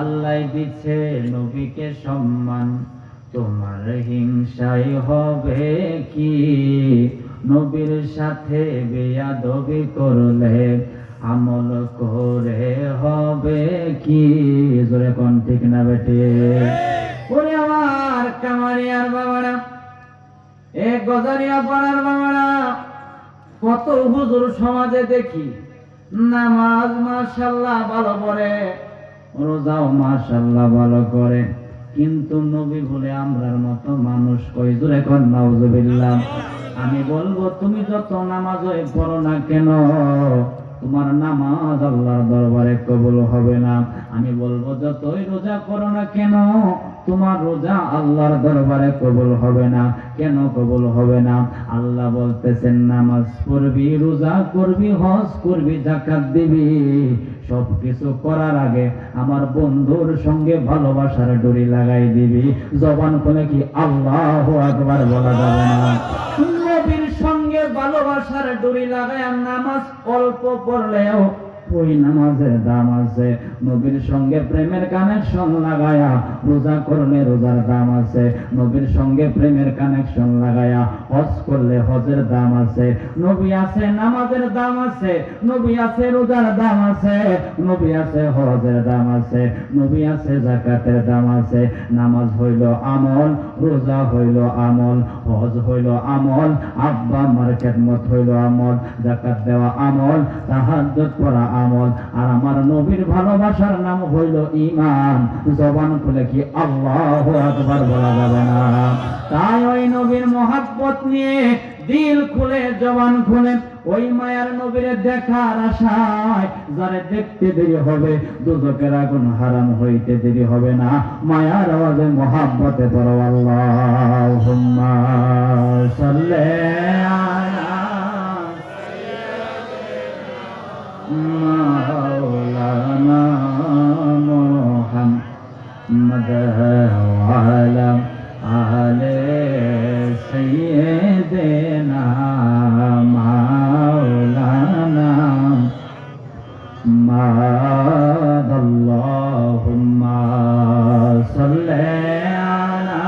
আল্লাহ দিচ্ছে নবীকে সম্মান, তোমার হিংসাই হবে কি? নবীর সাথে বেয়াদবি করলে আমল করে হবে কি? জোরে কোন ঠিক না বেটে? ওরে আমার কামারিয়ার বাবারা, এ গজারিয়া পাড়ার বাবারা, কত হুজুর সমাজে দেখি নামাজ মাশাআল্লাহ ভালো পড়ে, রোজাও মাশাআল্লাহ ভালো করে, কিন্তু নবী বলে আমরার মতো মানুষ কই? জোরে কোন নাউজুবিল্লাহ। আমি বলবো তুমি যত নামাজই পড়ো না কেন, তোমার নামাজ আল্লাহর দরবারে কবুল হবে না। আমি বলবো যতই রোজা করো না কেন, তোমার রোজা আল্লাহর দরবারে কবুল হবে না। কেন কবুল হবে না? আল্লাহ বলতেছেন নামাজ পড়বি, রোজা করবি, হজ করবি, যাকাত দিবি, সবকিছু করার আগে আমার বন্ধুর সঙ্গে ভালোবাসার ডোরি লাগাই দিবি। জবান খুলে কি আল্লাহু আকবার বলা যাবে না? নবীর সঙ্গে ভালোবাসার ডোরি লাগায় নামাজ অল্প পড়লেও ওই নামাজের দাম আছে। নবীর সঙ্গে প্রেমের কানেকশন লাগায়া রোজা করলে রোজার দাম আছে। নবীর সঙ্গে প্রেমের কানেকশন লাগায়া হজ করলে হজের দাম আছে। নবী আছে, নামাজের দাম আছে। নবী আছে, রোজার দাম আছে। নবী আছে, হজের দাম আছে। নবী আছে, যাকাতের দাম আছে। নামাজ হইল আমল, রোজা হইল আমল, হজ হইল আমল, আব্বা আমার খেদমত হইল আমল, যাকাত দেওয়া আমল, তাহাজ্জুদ পড়া আমল, আর আমার নবীর ভালোবাসার নাম হইল ঈমান। জবান খুলে কি আল্লাহু আকবার বলা যাবে না? তাই ওই নবীর মহব্বত নিয়ে দিল খুলে জবান খুলে ওই মায়ার নবীরে দেখার আশায় যারে দেখতে দেরি হবে দুজকের আগুন হারাম হইতে দেরি হবে না। মায়ার আওয়াজে মহব্বতে পড়ো আল্লাহুম্মা সাল্লি আলা মাওলানা মুহাম্মদ ওয়া আলা আলি সাইয়্যিদিনা মাওলানা আল্লাহুম্মা সাল্লি আলা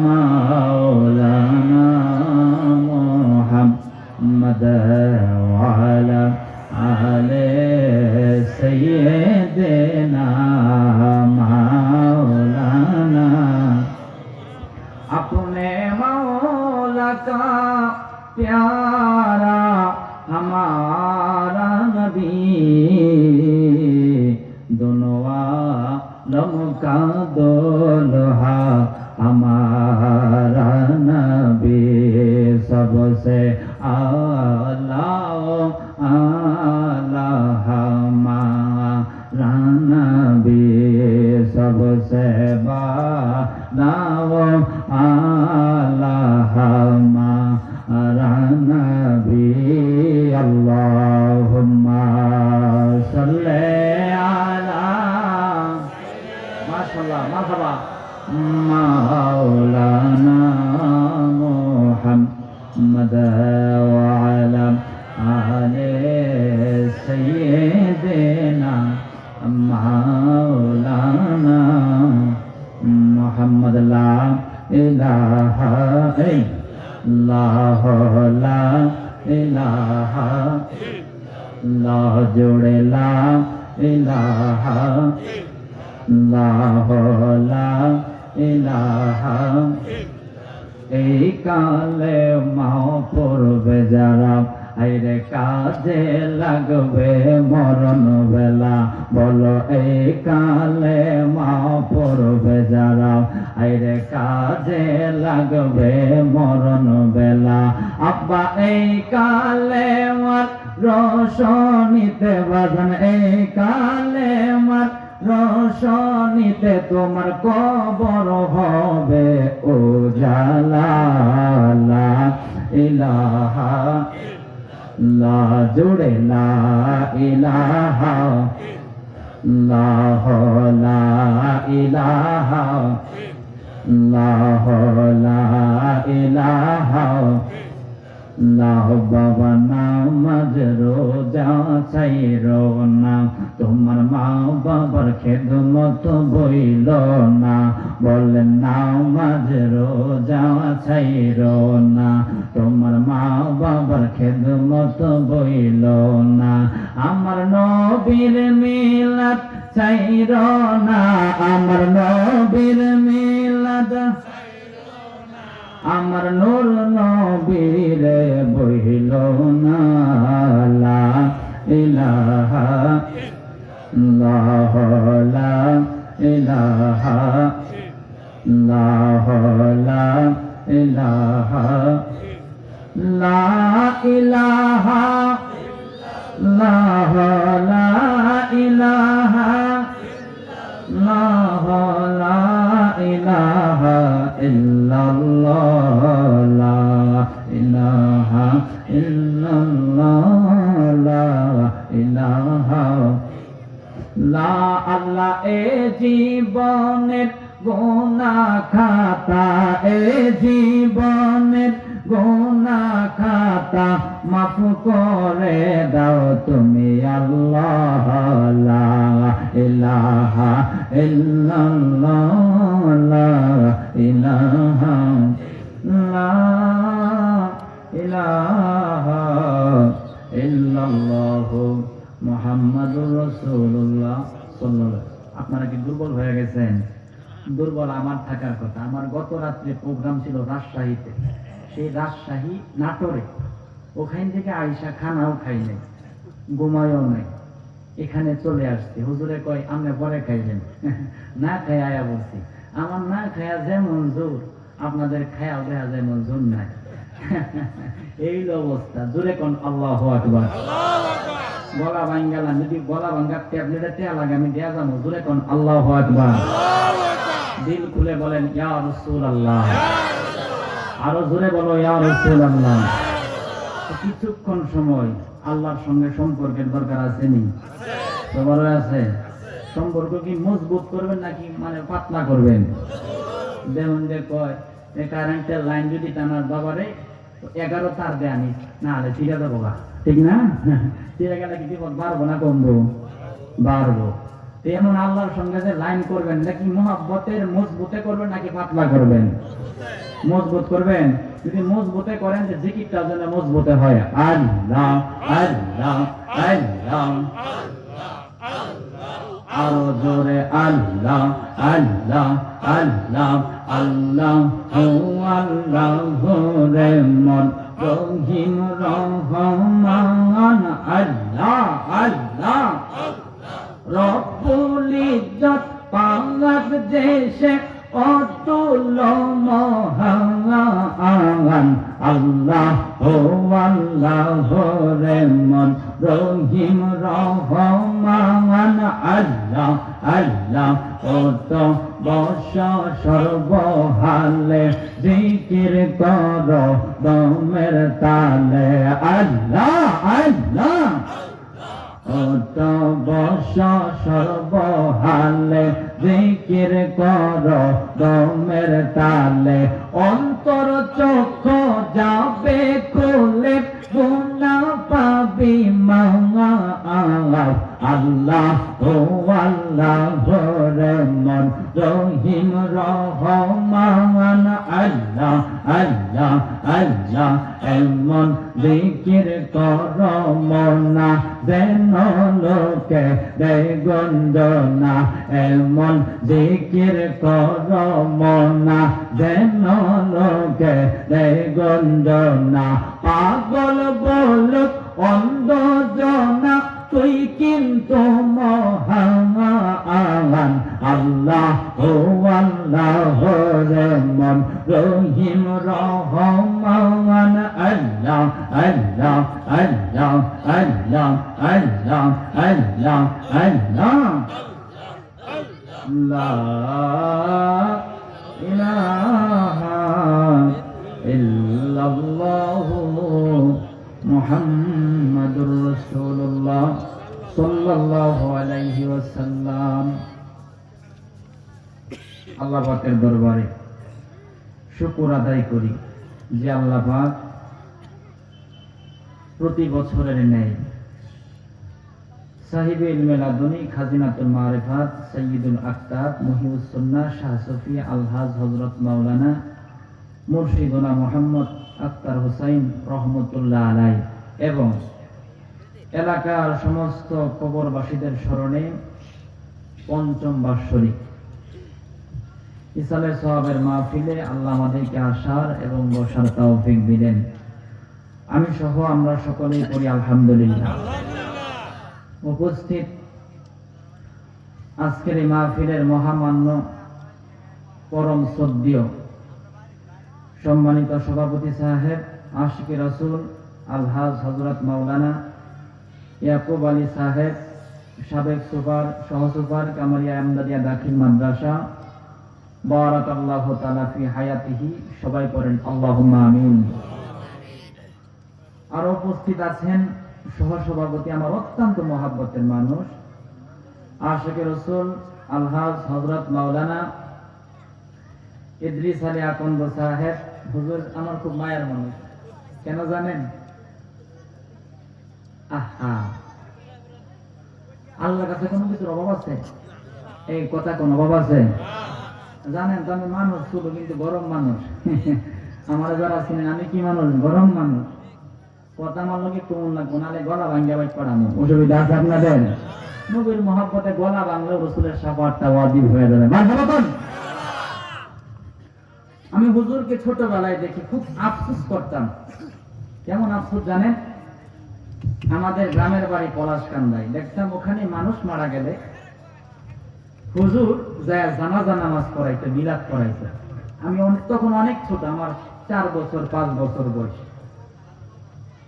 মাওলানা মুহাম্মদ ওয়া আলা আলি সাইয়্যিদিনা মাওলানা। अपने मौला का प्यारा हमारा नबी, दोनों आलम का दुल्हा हमारा नबी, सबसे आला आला हमारा नबी, सबसे बालाओ आला हमारा नबी। अल्लाहुम्मा सल्ली आला माशाअल्लाह माशाअल्लाह मौलाना मुहम्मद व अला आले सय्यिदिना मौलाना मुहम्मद। ला इलाहा इल्लल्लाह, ला इलाहा इल्लल्लाह, जोड़े ला इलाहा इल्लल्लाह, ला इलाहा। এই কালে মাও পড়বে যারা, আইরে কাজে লাগবে মরণ বেলা। বলো এই কালে মাও পড়বে যারা, আইরে কাজে লাগবে মরণ বেলা। আব্বা এই কালে মার রোশনীতে বাজান, এই কালে মার রোশনীতে তোমার কবর হবে উজালা। লা ইলাহা লা, জুড়ে লা ইলাহা লাহ, লা ইলাহা লাহ, লা ইলাহা লাহ বাবা নামাজ রোজা ছাইরো না, তোমার মা বাবার খেদমত বইল না, বলেন নামাজ রোজা ছাইরো না, তোমার মা বাবার খেদমত বইল না। আমার নবীর মিলাদ ছাইরো না, আমার নবীর মিলাদ, আমার নূর নবীর বইল না। লা ইলাহা ইল্লাল্লাহ, লা ইলাহা ইল্লাল্লাহ, লা ইলাহা, লা ইলাহা ইল্লাল্লাহ, লা ইলাহা ইল্লাল্লাহ, লা ইলাহা ইল্লাল্লাহ, লা ইলাহা ইল্লাল্লাহ, লা ইলাহা। লা আল্লাহ এ জীবনের গুনাহ খাতা, এ জীবনের গুনাহ খাতা মাফ করে দাও তুমি আল্লাহ। লা ইলাহা ইল্লাল্লাহ, লা ইলাহা, লা ইলাহা ইল্লাল্লাহ মুহাম্মাদুর রাসূলুল্লাহ সাল্লাল্লাহু। আপনারা কি দুর্বল হয়ে গেছেন? দুর্বল আমার থাকার কথা। আমার গত রাত্রে প্রোগ্রাম ছিল রাজশাহীতে, সেই রাজশাহী নাটোরে, ওখান থেকে আইসা খানাও খাই নাই, ঘুমায়ও নাই, এখানে চলে আসছি। হুজুরে কয় আমরা পরে খাইলেন, না খাই আয়া বলছি। আমার না খায়া যেমন জোর, আপনাদের খায়াও দেখা যায় মন জোর নাই। এই অবস্থা। জোরে কোন আল্লাহু আকবার। গলা ভাঙ্গালাম, যদি গলা ভাঙ্গা ট্যাবলেটে তেল লাগে আমি দেয়া যাবো। জোরে কোন আল্লাহু আকবার। দিল খুলে বলেন ইয়া রাসূলুল্লাহ, আরো জোরে বলো ইয়া রাসূলুল্লাহ। কিছুক্ষণ সময় আল্লাহর সঙ্গে সম্পর্কের দরকার আছে নি? সবার আছে। সম্পর্ক কি মজবুত করবেন নাকি মানে পাতলা করবেন? যেমন যে কয় কারেন্টের লাইন যদি টানার বাবারে 11 তার দেয় আনিস, না হলে ঠিক আছে বাবা, ঠিক না? ঠিক গেলে কি বিপদ বাড়বো না কমবো? বাড়বো। এমন আল্লাহর সঙ্গে যে লাইন করবেন নাকি মুহাব্বতের মজবুতে করবেন নাকি পাতলা করবেন? মজবুত করবেন। যদি মজবুতে করেন যে জিকিরটা যেন মজবুতে হয়, আল্লাহ আল্লাহ আল্লাহ, আরো জোরে আল্লাহ আল্লাহ আল্লাহ আল্লাহ আল্লাহ রে মন রহিম রহমান আল্লাহ আল্লাহ রব্বুল ইজ্জত পাক দেশে অতুল মহান আল্লাহ ও আল্লাহ রে মন রহিম রহমান আল্লাহ আল্লাহ ও তো বর্ষ সর্বহালে জিকির কর দমের তালে আল্লাহ আল্লাহ অত বর্ষ সর্বহালে জিকির কর দমের তালে অন্তর চক্ষু যাবে খুলে গুনা পাবি মাওয়া আল্লাহ ও আল্লাহ রে মন রহিম রহমান আল্লাহ আল্লাহ আল্লাহ এমন জিকির কর মনা যেন লোকে দেয় গঞ্জনা, এমন জিকির কর মনা যেন লোকে দেয় গঞ্জনা। পাগল বলুক অন্ধ জনা তুই কিন্তু মহান আল্লাহ ও আল্লাহ রে মন রহিম রহমান আল্লাহ আল্লাহ আল্লাহ আল্লাহ আল্লাহ আল্লাহ আল্লাহ লা ইলাহা ইল্লাল্লাহু মুহাম্মাদুর রাসূলুল্লাহ সাল্লাল্লাহু আলাইহি ওয়াসাল্লাম। আল্লাহ পাকের দরবারে শুকর আদায় করি যে আল্লাহ পাক প্রতি বছরের ন্যায় সাহিবে ইলমে লাদুনী খাজিনাতুল মারিফাত সাইয়্যিদুল আকতাব মুহিউস সুন্নাহ শাহ সফি আলহাজ হযরত মাওলানা মুর্শিদুনা মুহাম্মদ আক্তার হুসাইন রহমতুল্লাহ আলাইহি এবং এলাকার সমস্ত কবরবাসীদের স্মরণে পঞ্চম বার্ষিক ইসালে সওয়াবের মাহফিলে আল্লাহ আমাদেরকে আসার এবং বসার তৌফিক দিলেন। আমি সহ আমরা সকলেই পড়ি আলহামদুলিল্লাহ। উপস্থিত আজকের এই মাহফিলের মহামান্য পরম শ্রদ্ধেয় সম্মানিত সভাপতি সাহেব আশিকে রাসূল আলহাজ হযরত মাওলানা ইয়াকুব আলী সাহেব, সাবেক সুপার সহসুপার কামারিয়া এমদাদিয়া দাখিল মাদ্রাসা, বারাকাল্লাহু তাআলা ফি হায়াতিহি, সবাই পড়েন আল্লাহুম্মা আমিন। আর উপস্থিত আছেন সহসভাপতি আমার অত্যন্ত মহাব্বতের মানুষ আশিকে রাসূল আলহাজ হযরত মাওলানা ইদ্রিস আলী আকন্দ সাহেব। হুজুর আমার খুব মায়ের মানুষ, কেন জানেন? আহা, আল্লাহর কাছে কোনো কিছুর অভাব আছে? এই কথা কোন অভাব আছে? জানেন তো আমি মানুষ শুধু, কিন্তু গরম মানুষ। আমার যারা ছিলেন আমি কি মানুষ? গরম মানুষ। কথা আমার লোক একটু মন লাগবো, নাহলে গলা ভাঙ্গা বাইট পড়ানো অসুবিধা আছে আপনাদের? নবীর মহব্বতে গলা ভাঙলেও রসুলের সাফাতটা ওয়াজিব হয়ে যাবে। আমি হুজুরকে ছোটবেলায় দেখি খুব আফসোস করতাম। কেমন আফসোস জানেন? আমাদের গ্রামের বাড়ি পলাশকান্দায়, দেখতাম ওখানে মানুষ মারা গেলে হুজুর যায় জানাজা নামাজ পড়াইতে, মিলাদ পড়াইতে। আমি তখন অনেক ছোট, আমার 4 বছর 5 বছর বয়স।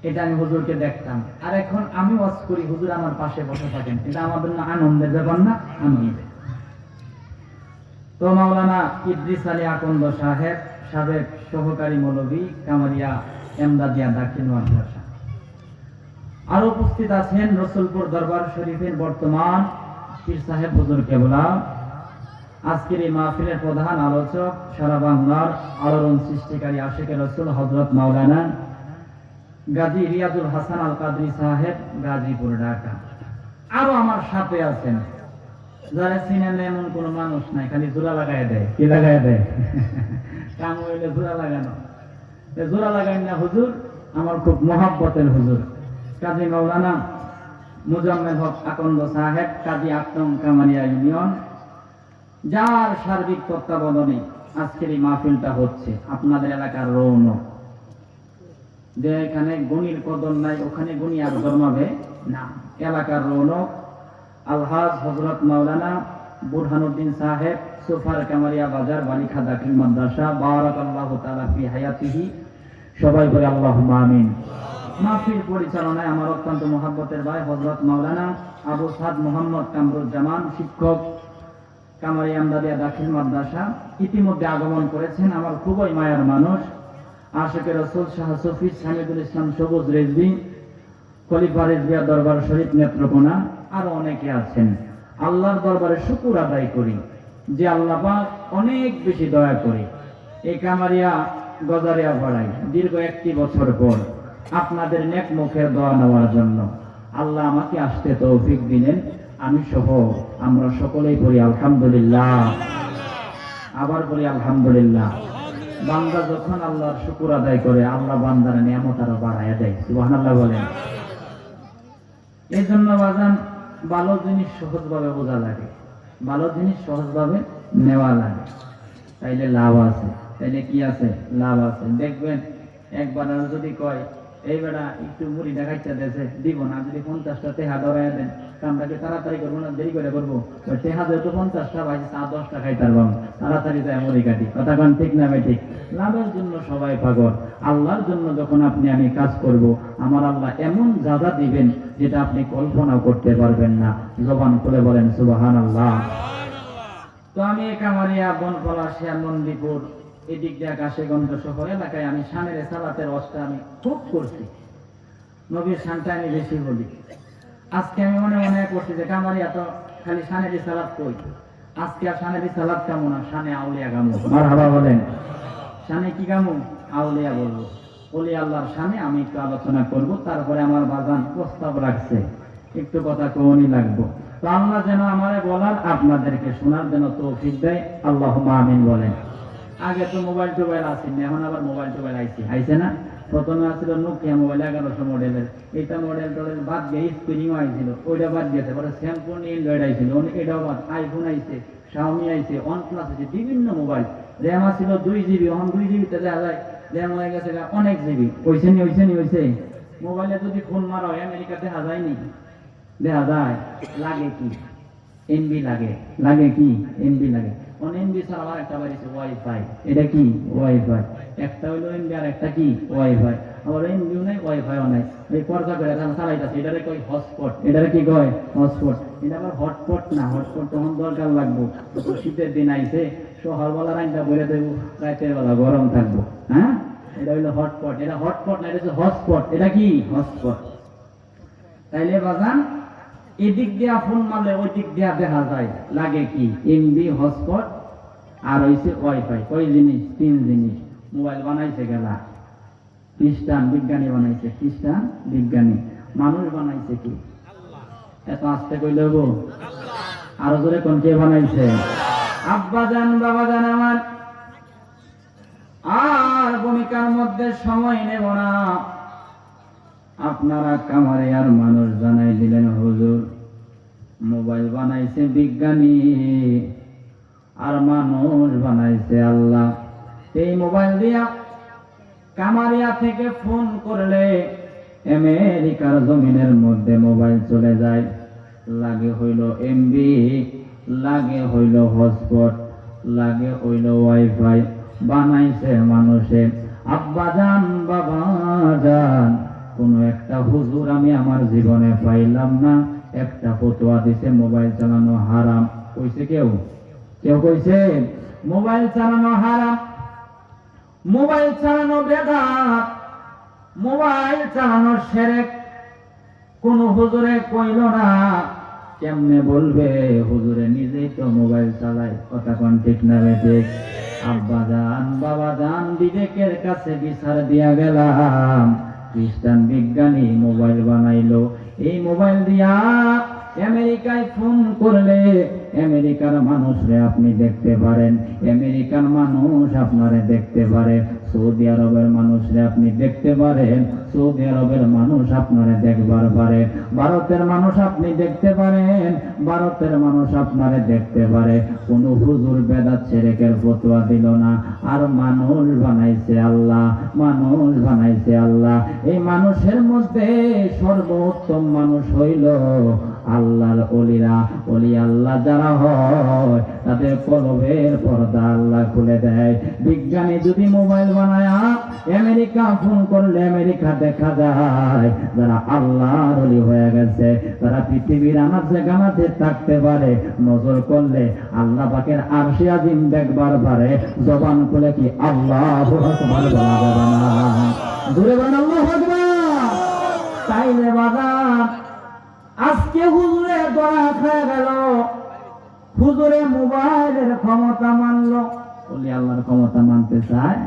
এটা আমি হুজুরকে দেখতাম। আর এখন আমি ওয়াজ করি, হুজুর আমার পাশে বসে থাকেন। এটা আমাদের না আনন্দের ব্যাপার না? আনন্দ। তো মাওলানা ইদ্রিস আলী আকন্দ সাহেব, সাবেক সহকারী মৌলভী কামারিয়া এমদাদিয়া দাখিল মাদ্রাসা। আর উপস্থিত আছেন রসুলপুর দরবার শরীফের বর্তমান পীর সাহেব হুজুর কেবলা। আজকের এই মাহফিলের প্রধান আলোচক সারা বাংলার আলোড়ন সৃষ্টিকারী আশিকে রাসূল হযরত মাওলানা গাজী রিয়াজুল হাসান আল কাদরি সাহেব, গাজীপুর, ঢাকা। আরো আমার সাথে আছেন যারা চিনেন এমন কোন মানুষ নাই, খালি জোড়া লাগাই দেয়। কি লাগাই দেয়? কাম হইলে জোড়া লাগানো। জোড়া লাগাই না হুজুর, আমার খুব মহাব্বতের হুজুর কাজী মাওলানা মুজাম্মেল হক আকন্দ সাহেব, কাজী আকরম কামারিয়া ইউনিয়ন, যার সার্বিক তত্ত্বাবধানে আজকের এই মাহফিলটা হচ্ছে। আপনাদের এলাকার রৌনক, যে এখানে গণির কদর নাই, ওখানে গণি আর জন্মাবে না। এলাকার রৌনক আলহাজ হযরত মাওলানা বুরহানুদ্দিন সাহেব, সুফার কামারিয়া বাজার, বালিখা দাখিল মাদ্রাসা, বারাকাল্লাহু তাআলা ফি হায়াতিহি, সবাই বলে আল্লাহুম্মা আমিন। মাহফিল পরিচালনায় আমার অত্যন্ত মহাব্বতের ভাই হযরত মাওলানা আবু সাদ মোহাম্মদ কামরুজ্জামান, শিক্ষক কামারিয়া এমদাদিয়া দাখিল মাদ্রাসা, ইতিমধ্যে আগমন করেছেন। আমার খুবই মায়ার মানুষ আশিকে রাসূল শাহ সফি হামিদুল ইসলাম সবুজ রেজভী, খলিফা রেজভিয়া দরবার শরীফ নেত্রকোনা, আরো অনেকে আছেন। আল্লাহর দরবারে শুকর আদায় করি যে আল্লাহ পাক অনেক বেশি দয়া করে এই কামারিয়া গজারিয়া ভাড়াই দীর্ঘ 1 বছর পর আপনাদের নেক মুখের দোয়া নেওয়ার জন্য আল্লাহ আমাকে আসতে তৌফিক দিলেন। আমি সহ আমরা সকলেই বলি আলহামদুলিল্লাহ। আবার বলি আলহামদুলিল্লাহ। বান্দা যখন আল্লাহর শুকর আদায় করে, আল্লাহ বান্দার নিয়ামত আরো বাড়ায় দেয়। সুবহানাল্লাহ বলেন। এই জন্য বাজান, ভালো জিনিস সহজভাবে বোঝা লাগে, ভালো জিনিস সহজভাবে নেওয়া লাগে, তাইলে লাভ আছে। তাইলে কি আছে? লাভ আছে। দেখবেন একবার যদি কয় এই বেড়া একটু মুড়ি দেখাইতে দেশে দিব না, যদি 50টা টেহা ধরাই দেন, কামটাকে তাড়াতাড়ি করবো না দেরি করে করবো? টেহা যেহেতু 50টা ভাই, 10টা খাইতে পারবাম, তাড়াতাড়ি যায় মুড়ি কাটি। কথা কান ঠিক না ভাই? ঠিক। লাভের জন্য সবাই পাগল। আল্লাহর জন্য যখন আপনি আমি কাজ করব, আমার আল্লাহ এমন যাদা দিবেন যেটা আপনি কল্পনাও করতে পারবেন না। জবান খুলে বলেন সুবহানাল্লাহ। তো আমি কামারিয়া বনপলা শিয়ানন্দীপুর এদিক দিয়ে কাশীগঞ্জ শহর এলাকায় আমি শানের সালাতের ওয়াজটা আমি খুব করছি। নবীর শানটা আমি বেশি বলি। আজকে আমি মনে করছি যে কামারিয়া তো খালি শানের সালাত কই, আজকে আর শানের সালাত কেমন না, শানে আউলিয়া গামু। মারহাবা বলেন। শানে কি গামু? আউলিয়া বলবো। ওলি আল্লাহর সামনে আমি একটু আলোচনা করব, তারপরে আমার বাজান প্রস্তাব রাখছে একটু কথা কোনই লাগবো। তো আল্লাহ যেন আমারে বলার আপনাদেরকে শোনার জন্য তৌফিক দেয়, আল্লাহুম্মা আমিন বলেন। আগে তো মোবাইল টোবাইল আসেনি, এখন আবার মোবাইল টোবাইল আইছে না? প্রথমে আসছিল নোকিয়া মোবাইল 1100 মডেলের, এটা মডেল টডেল বাদ দিয়ে স্ক্রিনও আইছিল, ওইটা বাদ দিয়েছে, পরে স্যামসুং অ্যান্ড্রয়েড আইছিল, এটাও বাদ, আইফোন আইছে, শাওমি আইছে, ওয়ানপ্লাস আইছে, বিভিন্ন মোবাইল। র্যাম আসছিল 2 জিবি, এখন 2 জিবিতে দেখা যায় র্যাম হয়ে গেছে অনেক জিবি। হইছে মোবাইলে যদি ফোন মারা হয় আমেরিকা দেখা যায়নি, দেখা যায়। লাগে কি? এমবি লাগে কি? এমবি লাগে। এমবি ছাড়া আবার একটা বাড়িছে ওয়াইফাই। এটা কি? ওয়াইফাই। একটা হইলো এমবি আর একটা কি? ওয়াইফাই। আবার এমবিও নাই, ওয়াইফাইও নাই, এই পর্দা করে এখন চালাইতেছে, এটারে কই হটস্পট। এটারে কি কয়? হটস্পট। এটা আবার হটস্পট না, হটস্পট তখন দরকার লাগবো, শীতের দিন আইছে, সকালবেলা রান্না বলে দেবো, রাতের বেলা গরম থাকবো। হ্যাঁ, এটা হইলো হটস্পট। এটা হটস্পট না, এটা হচ্ছে হটস্পট। এটা কি? হটস্পট। তাইলে বাজান এদিক দিয়া ফোন মারলে ওই দিক দিয়া দেখা যায় লাগে কি? এমবি, হটস্পট আর হইছে ওয়াইফাই। কয় জিনিস? 3 জিনিস। মোবাইল বানাইছে গেলা খ্রিস্টান বিজ্ঞানী বানাইছে, খ্রিস্টান বিজ্ঞানী। মানুষ বানাইছে কি? এত আস্তে কইলে হবো? আরো জোরে কোন কে বানাইছে? আব্বা জান, বাবা জান আমার, আর ভূমিকার মধ্যে সময় নেব না। আপনারা কামারে আর মানুষ জানাই দিলেন হুজুর মোবাইল বানাইছে বিজ্ঞানী আর মানুষ বানাইছে আল্লাহ। এই মোবাইল দিয়া কামারিয়া থেকে ফোন করলে আমেরিকার জমিনের মধ্যে মোবাইল চলে যায়। লাগে হইল এমবি, লাগে হইল হটস্পট, লাগে হইল ওয়াইফাই। বানাইছে মানুষে। আব্বা জান, বাবা জান, কোন একটা হুজুর আমি আমার জীবনে পাইলাম না একটা ফতোয়া দিছে মোবাইল চালানো হারাম। কইছে কেউ? কইছে মোবাইল চালানো হারাম, মোবাইল চালানো বেদাত, মোবাইল চালানো শিরক? কোন হুজুরে কইল না। কেমনে বলবে? হুজুরে নিজেই তো মোবাইল চালায়। কথা কোন ঠিক না ঠিক? আব্বা জান, বাবা জান, বিবেকের কাছে বিচার দিয়া গেলাম, খ্রিস্টান বিজ্ঞানী মোবাইল বানাইলো। এই মোবাইল দিয়া আমেরিকায় ফোন করলে আমেরিকার মানুষরে আপনি দেখতে পারেন, আমেরিকার মানুষ আপনারে দেখতে পারে। সৌদি আরবের মানুষরে আপনি দেখতে পারেন, সৌদি আরবের মানুষ আপনারে দেখবার পারে। ভারতের মানুষ আপনি দেখতে পারেন, ভারতের মানুষ আপনারে দেখতে পারে। কোন হুজুর বেদাত শিরকের ফতোয়া দিল না। আর মানুষ বানাইছে আল্লাহ, মানুষ বানাইছে আল্লাহ। এই মানুষের মধ্যে সর্বোত্তম মানুষ হইল আল্লাহর ওলিরা। ওলি আল্লাহ যারা হয় তাদের কলবের পর্দা আল্লাহ খুলে দেয়। বিজ্ঞানী যদি মোবাইল বানায় আমেরিকা ফোন করলে আমেরিকা দেখা যায় যারা আল্লাহর ওলি হয়ে গেছে, তারা পৃথিবীর আনাচে কানাচে থাকতে পারে। নজর করলে আল্লাহ পাকের আরশে আজিম দেখবার পারে। জবান খুলে কি আল্লাহু আকবার বলা যাবে না? জোরে বলেন আল্লাহু আকবার। তাইলে বাজার আজকে হুজুরে দোয়া খেয়ে গেল, হুজুরে মোবাইলের ক্ষমতা মানলো। ওলি আল্লাহর ক্ষমতা মানতে চায়?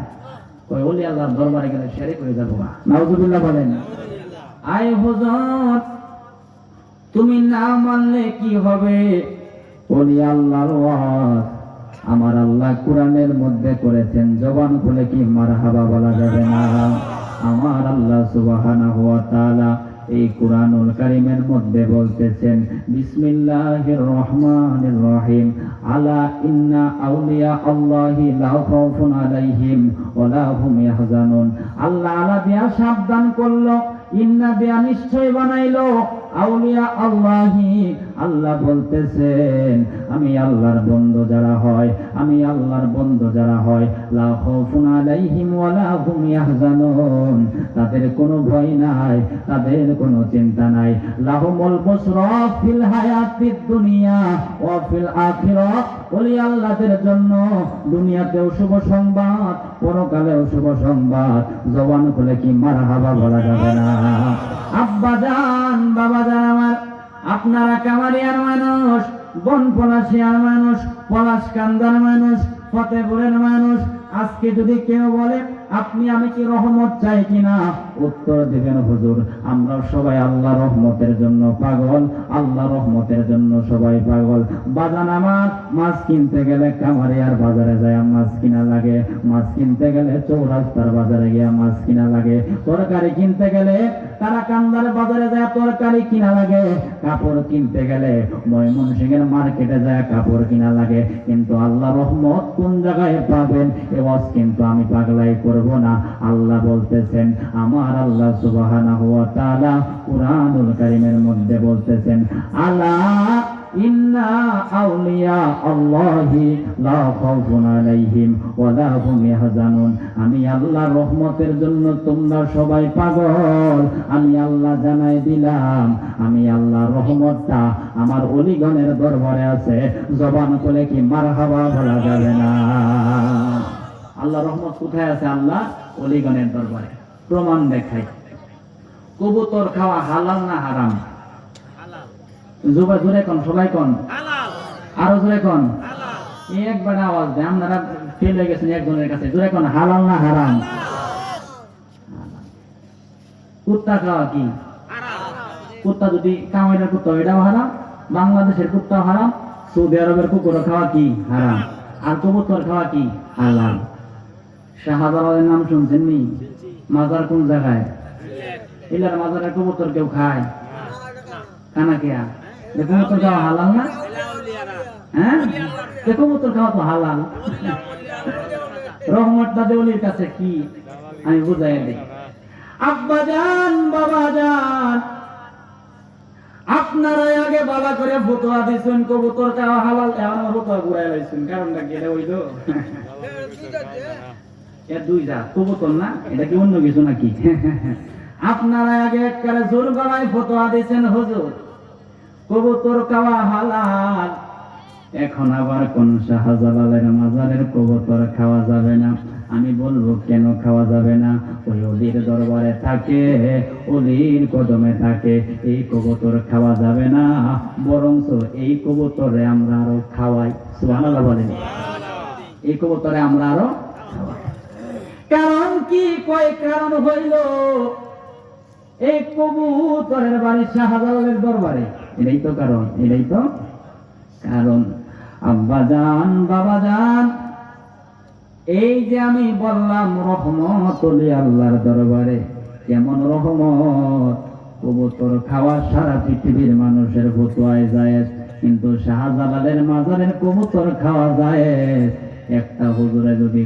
ওই ওলি আল্লাহর দরবারে গেলে শিরক হয়ে যাবো। নাউজুবিল্লাহ বলেন। আয় হুজুর, তুমি না মানলে কি হবে? ওলি আল্লাহর ওয়াজ আমার আল্লাহ কোরআনের মধ্যে করেছেন, জবান খুলে কি মারহাবা বলা যাবে না? আমার আল্লাহ সুবহানাহু ওয়া তাআলা এই কুরআনুল কারীমের মধ্যে বলতেছেন, বিসমিল্লাহির রহমানির রহিম, আলা ইন্না আউলিয়া আল্লাহি লা খাউফুন আলাইহিম ওয়া লা হুম ইয়াহজানুন। আল্লাহ আলা দিয়া সাবধান করলো, ইন্না দিয়া নিশ্চয় বানাইলো, আউলিয়া আল্লাহি, আল্লাহ বলতেছেন আমি আল্লাহর বন্ধু যারা হয়, আমি আল্লাহর বন্ধু যারা হয়, লা খাউফুন আলাইহিম ওয়া লা হুম ইয়াহজানুন, তাদের কোনো ভয় নাই, তাদের কোনো চিন্তা নাই। লাহুমুল বুশরা ফিল হায়াতিদ দুনিয়া ওয়া ফিল আখিরাহ, ওলি আল্লাহদের জন্য দুনিয়াতেও শুভ সংবাদ, পরকালেও শুভ সংবাদ। জবান খুলে কি মারহাবা বলা যাবে না? আব্বা জান, বাবা জান আমার, আপনারা কামারিয়ার মানুষ, বনপলাশিয়ার মানুষ, পলাশকান্দার মানুষ, ফতেপুরের মানুষ, আজকে যদি কেউ বলে আপনি আমি কি রহমত চাই কিনা? উত্তর দিবেন, হুজুর আমরা সবাই আল্লাহ রহমতের জন্য পাগল, আল্লাহ রহমতের জন্য সবাই পাগল। বাজান আমার, মাছ কিনতে গেলে কামারিয়ার বাজারে যায় মাছ কিনা লাগে, মাছ কিনতে গেলে চৌরাস্তার বাজারে গিয়ে মাছ কিনা লাগে, তরকারি কিনতে গেলে কারাকান্দার বাজারে যায় তরকারি কিনা লাগে, কাপড় কিনতে গেলে ময়মনসিংহের মার্কেটে যায় কাপড় কিনা লাগে। কিন্তু আল্লাহ রহমত কোন জায়গায় পাবেন এ ওয়াজ কিন্তু আমি পাগলাই করব না। আল্লাহ বলতেছেন, আমার আল্লাহ সুবহানাহু ওয়া তাআলা কুরআনুল কারীমের মধ্যে বলতেছেন, আলা ইন্না আউলিয়া আল্লাহি লা খাউফুন আলাইহিম ওয়া লা হুম ইয়াহজানুন। আমি আল্লাহর রহমতের জন্য তোমরা সবাই পাগল, আমি আল্লাহ জানাই দিলাম আমি আল্লাহর রহমতটা আমার ওলিগণের দরবারে আছে, জবান খুলে কি মারহাবা বলা যাবে না? আল্লাহর রহমত কোথায় আছে? আল্লাহ ওলিগণের দরবারে। প্রমাণ দেখাই, কবুতর খাওয়া হালাল না হারাম? জোরে কোন, সবাই কোন, আরো জোরে কোন, একবার আওয়াজ দেয়, আপনারা ফেল হয়ে গেছেন একজনের কাছে। জোরে কোন, হালাল না হারাম? কুত্তা খাওয়া কি? কুত্তা যদি কামাইয়ের কুত্তা এটাও হারাম, বাংলাদেশের কুত্তাও হারাম, সৌদি আরবের কুকুর খাওয়া কি? হারাম। আর কবুতর খাওয়া কি? হালাল। শাহজালালের নাম শুনছেন নি? মাজার কোন জায়গায়? এলার মাজারের কবুতর কেউ খায়? কানা কেয়া? কবুতর খাওয়া হালাল না? হ্যাঁ, কবুতর খাওয়া তো হালাল। রহমতটা দেওয়ালির কাছে কি আমি বুঝাই দিই। আব্বা জান, বাবা জান, আপনারা আগে বাবা করে ফতোয়া দিছেন কবুতর খাওয়া হালাল, এখন ফতোয়া ঘুরাই লাইছেন। কারণটা কি? এটা হইলো এর দুই জাত কবুতর না, এটা কি অন্য কিছু নাকি? আপনারা আগে একবারে জোর গলায় ফতোয়া দিছেন হুজুর কবুতর খাওয়া হালাল, এখন আবার কোন শাহজালালের মাজারের কবুতর খাওয়া যাবে না। আমি বলবো কেন খাওয়া যাবে না? ওই ওলির দরবারে থাকে, ওলির কদমে থাকে, এই কবুতর খাওয়া যাবে না, বরঞ্চ এই কবুতরে আমরা আরো খাওয়াই। সুবহানাল্লাহ বলেন। এই কবুতরে আমরা আরো খাওয়াই। কারণ কি? কয় কারণ হইল, এই কবুতরের বাড়ি শাহজালালের দরবারে। এটাই তো কারণ, এটাই তো কারণ। আব্বা জান, বাবা জান, এই যে আমি বললাম রহমত ওলি আল্লাহর দরবারে, কেমন রহমত? কবুতর খাওয়া সারা পৃথিবীর মানুষের ফতোয়ায় জায়েজ, কিন্তু শাহজালালের মাজারের কবুতর খাওয়া জায়েজ। একটা হুজুরে যদি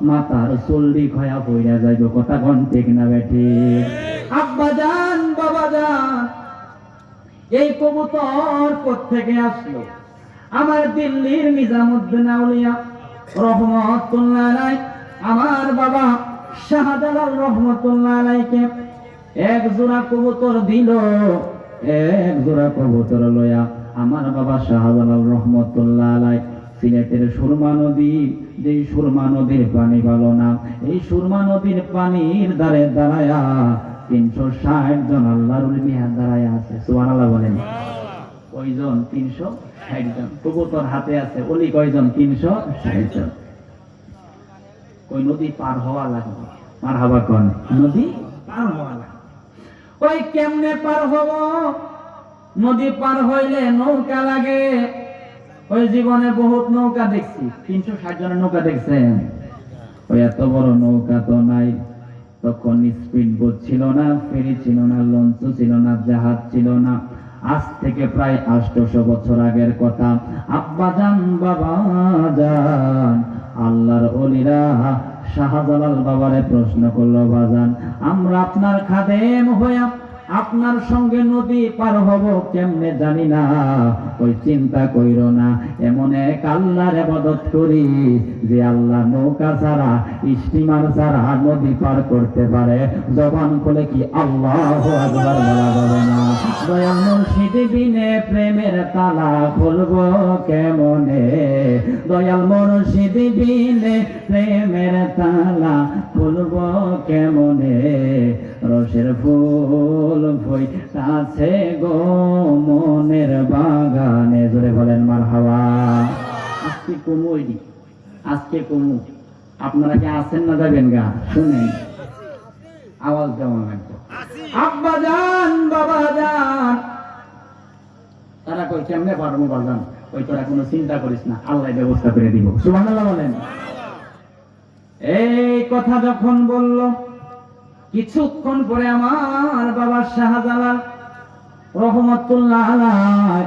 মাথার চল্লি খয়া পইরা যাইব, কথা কোন ঠিক না বেঠি? আব্বা জান, বাবা জান, এই কবুতর কোত্থেকে আসলো? আমার দিল্লির নিজামুদ্দিন আউলিয়া রহমতুল্লাহ আলাইহি, আমার বাবা শাহজালাল রহমতুল্লাহ আলাইহিকে এক জোড়া কবুতর দিল। এক জোড়া কবুতর লয়া আমার বাবা শাহজালাল রহমতুল্লাহ আলাইহি সিলেটের সুরমা নদী, যে সুরমা নদীর পানি ভালো না, এই সুরমা নদীর পানির ধারে দাঁড়ায়া 360 জন আল্লাহর ওলি নিয়ে দাঁড়ায়া আছে। সুবহানাল্লাহ বলেন। কয়জন? 360 জন। কবুতর হাতে আছে। ওলি কয়জন? 360 জন। ওই নদী পার হওয়া লাগবে। মারহাবা কোন? নদী পার হওয়া লাগবে। ওই কেমনে পার হব? নদী পার হইলে নৌকা লাগে। ওই জীবনে বহুত নৌকা দেখছি, 360 জনের নৌকা দেখছেন? ওই এত বড় নৌকা তো নাই। তখন স্পিড বোট ছিল না, ফেরি ছিল না, লঞ্চ ছিল না, জাহাজ ছিল না। আজ থেকে প্রায় 800 বছর আগের কথা। আব্বা জান, বাবা জান, আল্লাহর ওলিরা শাহজালাল বাবারে প্রশ্ন করলো, বাজান আমরা আপনার খাদেম হইয়া আপনার সঙ্গে নদী পার হব কেমনে জানি না। ওই চিন্তা কইরো না, এমন এক আল্লাহর ইবাদত করি যে আল্লাহ নৌকা ছাড়া, স্টিমার ছাড়া নদী পার করতে পারে। জবান খুলে কি আল্লাহু আকবার বলা যাবে না? দয়াল মুর্শিদ বিনে প্রেমের তালা খুলবো কেমনে? দয়াল মুর্শিদ বিনে প্রেমের তালা খুলবো কেমনে? রসের ফুল ফুইতাছে গো মনের বাগানে। জোরে বলেন মারহাবা। আজকে কমু, আজকে কমু। আপনারা কি আছেন না যাবেন গা? শুনেন, আওয়াজ দেওয়া লাগবে। আব্বা যান, বাবা যান, তারা কই কেমনে পারবো বাজান? ওই তোরা কোনো চিন্তা করিস না, আল্লাহ ব্যবস্থা করে দিব। সুবহানাল্লাহ বলেন। এই কথা যখন বলল, কিছুক্ষণ পরে আমার বাবা শাহজালাল রহমাতুল্লাহ আলাইহি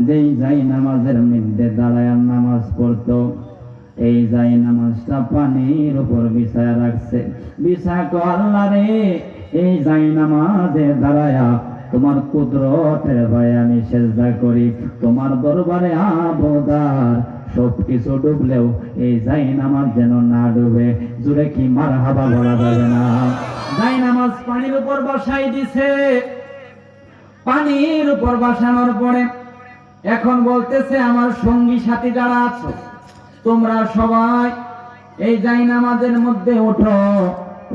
যেই যাই নামাজের মধ্যে দাঁড়ায় নামাজ পড়তো, এই যাই নামাজটা পানির উপর বিছায়া রাখছে। বিছায়া কো আল্লাহ রে, এই যাই নামাজে দাঁড়ায়া তোমার কুদরতের ভয়ে আমি সেজদা করি, তোমার দরবারে আবদার সবকিছু ডুবলেও এই যাই নামাজ যেন না ডুবে। জুড়ে কি মারহাবা বলা যাবে না? যাই নামাজ পানির উপর বসাই দিছে। পানির উপর বসানোর পরে এখন বলতেছে, আমার সঙ্গী সাথী যারা আছো তোমরা সবাই এই যাই নামাজের মধ্যে ওঠো,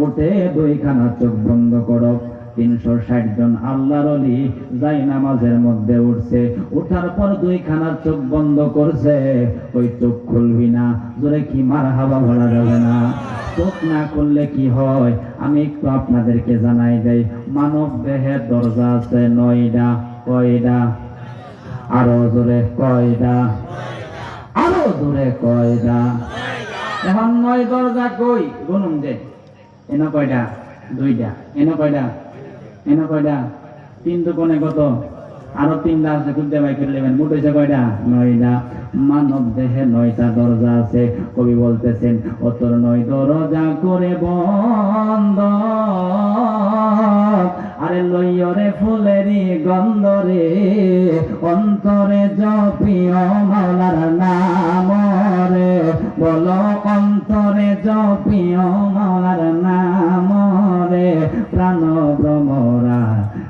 উঠে দুইখানা চোখ বন্ধ করো। 360 জন আল্লাহর ওলি যাই নামাজের মধ্যে উঠছে। উঠার পর দুইখানা চোখ বন্ধ করছে, ওই চোখ খুলবি না। জোরে কি মারহাবা বলা যাবে না? চোখ না খুললে কি হয় আমি একটু আপনাদেরকে জানাই দেই। মানব দেহের দরজা আছে 9টা। কয়টা? আরো জোরে কয়টা? আরো জোরে কয়টা? এখন 9 দরজা কই গুনুম দে। এনে কয়টা? 2টা। এনে কয়টা? এনে কয়টা? 3 দুগুণে কত? আরো 3টা আছে, খুঁজতে বাই করে নেবেন। মোট হয়েছে কয়টা? 9টা। মানব দেহে 9টা দরজা আছে। কবি বলতেছেন, ও তোর 9 দরজা করে বন্ধ, আরে লইয়রে ফুলেরই গন্ধ রে, অন্তরে জপিও মাওলার নাম রে, বলো অন্তরে জপিও মাওলার নাম রে, প্রাণ ভ্রমরা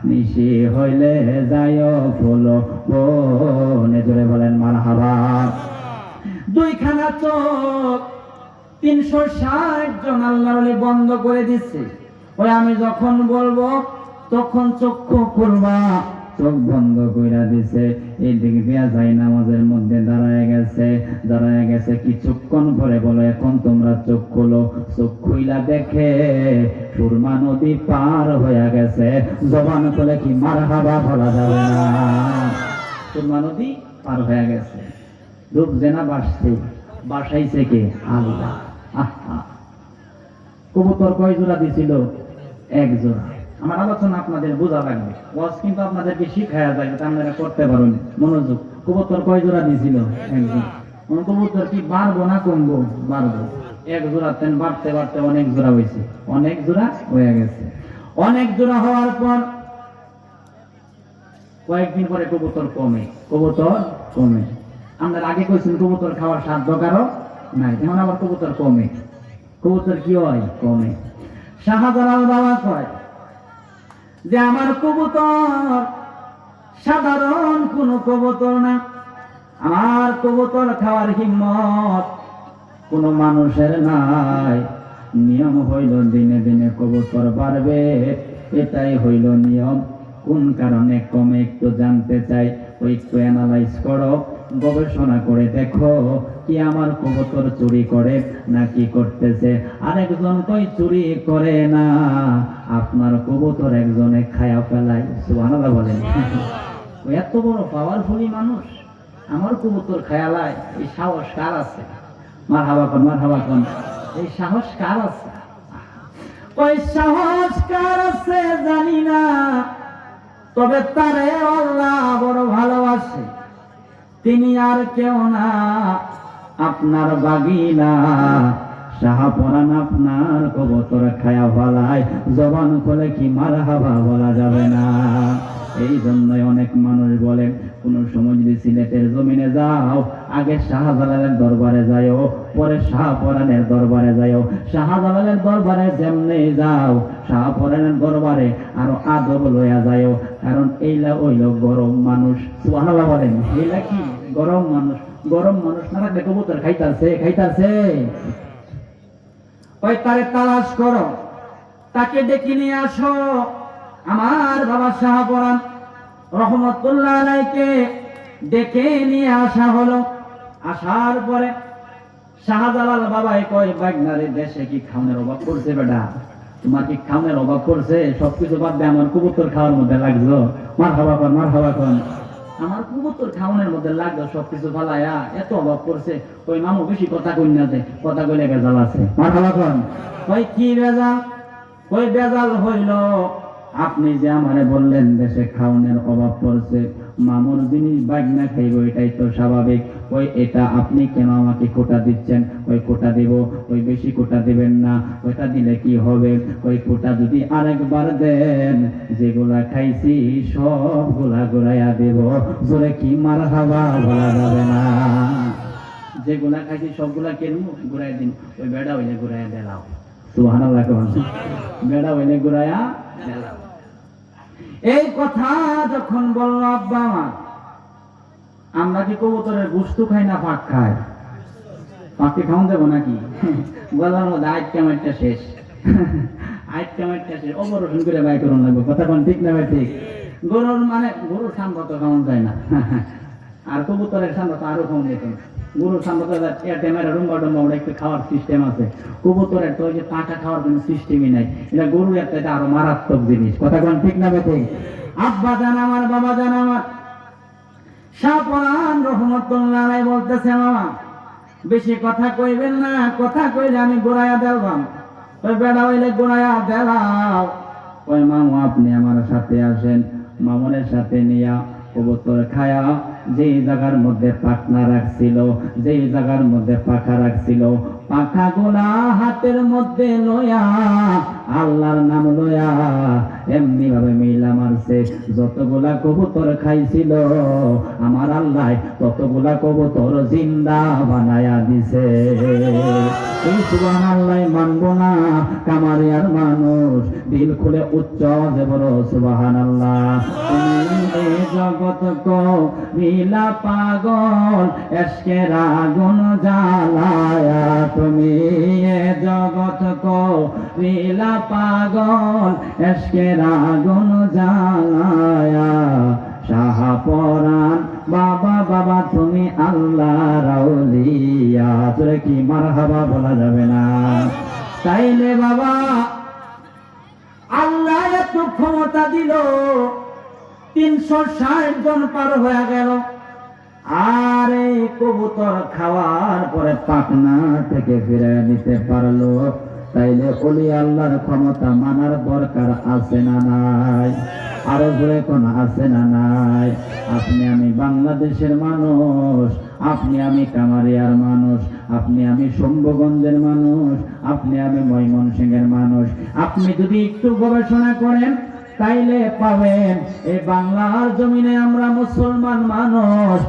নিশি হইলে যায় ফুল বনে। জোরে বলেন মারহাবা। দুইখানা চোখ 360 জন আল্লাহর ওলি বন্ধ করে দিচ্ছে। ওই আমি যখন বলবো তখন চক্ষু খুলবা। চোখ বন্ধ কইরা দিছে। এই দিক দিয়া যাই নামাজের মধ্যে দাঁড়ায় গেছে। কিছুক্ষণ পরে বলে, এখন তোমরা চোখ খোলো। চোখ খুইলা দেখে সুরমা নদী পার হয়ে গেছে। জবান খুলে কি মারহাবা বলা যাবে না? সুরমা নদী পার হয়ে গেছে। ডুব জেনা বাসাইছে কে? আল্লাহ। কবুতর কয় জোড়া দিছিল? 1 জোড়া। আমার আলোচনা আপনাদের বোঝা লাগবে, ওয়াজ কিন্তু আপনাদেরকে শিখায়া যায়, আপনারা করতে পারেন। মনোযোগ। কবুতর কয় জোড়া দিছিল? 1 জোড়া। কবুতর কি বাড়বো না কমবো? বাড়বো। 1 জোড়া তেন বাড়তে বাড়তে অনেক জোড়া হয়েছে। অনেক জোড়া হয়ে গেছে। অনেক জোড়া হওয়ার পর কয়েকদিন পরে কবুতর কমে। আমরা আগে কইছেন কবুতর খাওয়ার সাধ্য কারো নাই, এখন আবার কবুতর কমে। কবুতর কি হয়? কমে। শাহজালাল বাবা কয় যে আমার কবুতর সাধারণ কোন কবুতর না, আমার কবুতর খাওয়ার হিম্মত কোন মানুষের নাই। নিয়ম হইল দিনে দিনে কবুতর বাড়বে, এটাই হইল নিয়ম। কোন কারণে কমে একটু জানতে চাই, ওই একটু অ্যানালাইজ করো, গবেষণা করে দেখো কি আমার কবুতর চুরি করে না কি করতেছে। আরেকজন কই চুরি করে না, আপনার কবুতর একজনে খায়া ফেলায়। সুবহানাল্লাহ বলেন। এত বড় পাওয়ারফুলি মানুষ আমার কবুতর খায়ালায়, এই সাহস কার আছে? মারহাবা কোন এই সাহস কার আছে? ওই সাহস কার আছে জানি না, তবে তারে আল্লাহ বড় ভালোবাসে। তিনি আর কেউ না, আপনার বাগিনা শাহপরান আপনার কবুতর খায়া ফেলায়। জবান খুলে কি মারহাবা বলা যাবে না? এই জন্যই অনেক মানুষ বলে, কোন সময় যদি সিলেটের জমিনে যাও, আগে শাহজালালের দরবারে যাও, পরে শাহপরানের দরবারে যাও। শাহজালালের দরবারে যেমনি যাও, শাহপরানের দরবারে আরো আদব লইয়া যাও, কারণ এইলা হইল গরম মানুষ। সুবহানাল্লাহ বলেন। এইলা কি? গরম মানুষ। গরম মানুষ না থাকলে কবুতর খাইতাছে। ওই তারে তালাশ করো, তাকে ডেকে নিয়ে আসো। আমার বাবা শাহপরান রহমতুল্লাহ আলাইহিকে ডেকে নিয়ে আসা হলো। আসার পরে শাহজালাল বাবাই কয় বাগনারে দেশে কি খাওয়ানোর অভাব পড়ছে বেটা? তোমার কি খাওয়ানোর অভাব পড়ছে? সবকিছু বাদ দিয়ে আমার কবুতর খাওয়ার মধ্যে লাগলো। মার হাওয়া কর, মার হাওয়া কর। আমার কবুতর খাওয়ানোর মধ্যে লাগলো সবকিছু ফালাইয়া, এত অভাব পড়ছে। ওই মামু বেশি কথা কই না, যে কথা কইলে বেজাল আছে। মার হাওয়া কর। ওই কি বেজাল? ওই বেজাল হইল আপনি যে আমারে বললেন দেশে খাওয়ানোর অভাব পড়ছে, মামুর জিনিস বাগনা খাইব, এটাই তো স্বাভাবিক। ওই এটা আপনি কেন আমাকে কোটা দিচ্ছেন? ওই কোটা দিব, ওই বেশি কোটা দিবেন না। ওইটা দিলে কি হবে? ওই কোটা যদি আরেকবার দেন, যেগুলা খাইছি সবগুলা ঘুরাইয়া দেব। জোরে কি মারহাবা বলা যাবে না? যেগুলা খাইছি সবগুলা কেন ঘুরাই দিন। ওই বেড়া হইলে ঘুরাইয়া দিলাম। সুবহানাল্লাহ। বেড়া হইলে ঘুরাইয়া দিলাম। এই কথা যখন বলল আব্বা আমার, আমরা কি কবুতরের গোশত খাই না পাক খাই? পাককে খাওয়ান দেবো নাকি? বলার মধ্যে আইট কামাইটটা শেষ। আইট কামাইটটা শেষ, অপারেশন করে বাই করুন লাগবে। কথা কোন ঠিক না ভাই? ঠিক। গরুর মানে গরুর সাম্বা তো খাওয়ান যায় না, আর কবুতরের সাম্বা তো আরো খাওয়ান যেত। গরুর সাম্বা তো রুম্বা ডুম্বা ওটা একটু খাওয়ার সিস্টেম আছে। কবুতরের তো ওই যে পাকা খাওয়ার কোনো সিস্টেমই নাই। এটা গরুর একটা, এটা আরো মারাত্মক জিনিস। কথা কোন ঠিক না ভাই? ঠিক। আব্বা জান আমার, বাবা জান আমার, শাহপরান রহমতুল্লাহ আলাইহি বলতেছে, মামা বেশি কথা কইবেন না, কথা কইলে আমি গোড়াইয়া দেলবাম। ওই বেড়া হইলে গোড়াইয়া দেলাও। ওই মামু আপনি আমার সাথে আসেন, মামুনের সাথে নিয়া কবুতর খায়া যেই জায়গার মধ্যে পাখনা রাখছিল, যেই জায়গার মধ্যে পাখা রাখছিল, পাখা গোলা হাতের মধ্যে লয়া আল্লাহর নাম লয়া এমনি ভাবে মিলা মারছে। যতগুলা কবুতর খাইছিল আমার আল্লাহ ততগুলা কবুতর জিন্দা বানায়া দিছে। এই সুবহানাল্লাহ মানব না কামারিয়ার মানুষ? দিল খুলে উচ্চ যে বড় সুবহানাল্লাহ। তুমি জগৎ কো নীলা পাগল, এশকের আগুন জ্বালায়া। তুমি জগৎ কো নীলা পাগল, এশকের আগুন জ্বালায়া। শাহপরান বাবা, বাবা তুমি আল্লাহর আউলিয়া। তোরে কি মারহাবা বলা যাবে না? তাইলে বাবা আল্লাহ এত ক্ষমতা দিল, 360 জন পার হয়ে গেল। আর এই কবুতর খাওয়ার পরে পাখনা থেকে ফিরে নিতে পারলো। তাইলে ওলি আল্লাহর ক্ষমতা মানার দরকার আছে না নাই? আরো জোরে কোন আছে না নাই? আপনি আমি বাংলাদেশের মানুষ, আপনি আমি কামারিয়ার মানুষ, আপনি আমি শম্ভুগঞ্জের মানুষ, আপনি আমি ময়মনসিংহের মানুষ। আপনি যদি একটু গবেষণা করেন তাইলে পাবেন এই বাংলার জমিনে আমরা মুসলমান মানুষ।